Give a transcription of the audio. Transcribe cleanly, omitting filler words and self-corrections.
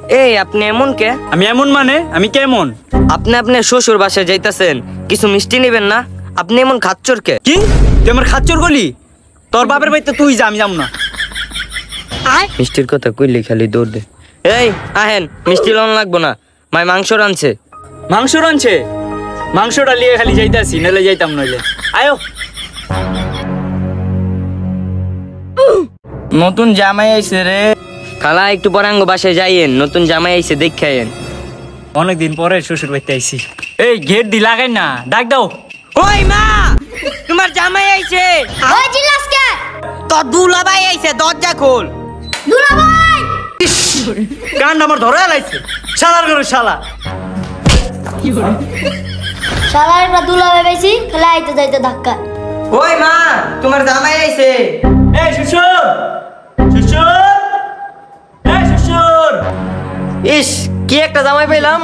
এই আপনি এমন কে? আমি এমন মানে আমি কেমন? আপনি আপনার শ্বশুর বাসায় যাইতাছেন, কিছু মিষ্টি নেবেন না? আপনি এমন খাচ্চর কে? কি তুই আমার খাচ্চর গলি? তোর বাপের বাড়িতে তুই যা, আমি যাম না। মিষ্টির কথা কইলে খালি দৌড় দে। এই আহেন, মিষ্টি লন লাগবো না, মাই মাংস রানছে। মাংস রানছে? মাংসটা লিয়ে খালি যাইতাছি, নাহলে যাইতাম নইলে। আয়ো। নতুন জামাই আইছে রে। খালা একটু পরাঙ্গ বাসায় যাইয়েন, নতুন জামাই আইছে দেখাইয়েন। অনেকদিন পরে শ্বশুর বাড়িতে আইছি। এই গেট দি লাগাই না, ডাক দাও। ওই মা, তোমার জামাই আইছে। ওই জিলাস কে? তোর দুলাভাই আইছে, দরজা খোল। দুলাভাই! কান আমার ধরে লাইছে, শালার ঘরে শালা। শালার একটা দুলাভাই পাইছি, খেলা আইতে যাইতে ধাক্কা। ওই মা, তোমার জামাই আইছে। এই শ্বশুর, শ্বশুর, এই শ্বশুর। ইস, কি একটা জামাই পাইলাম।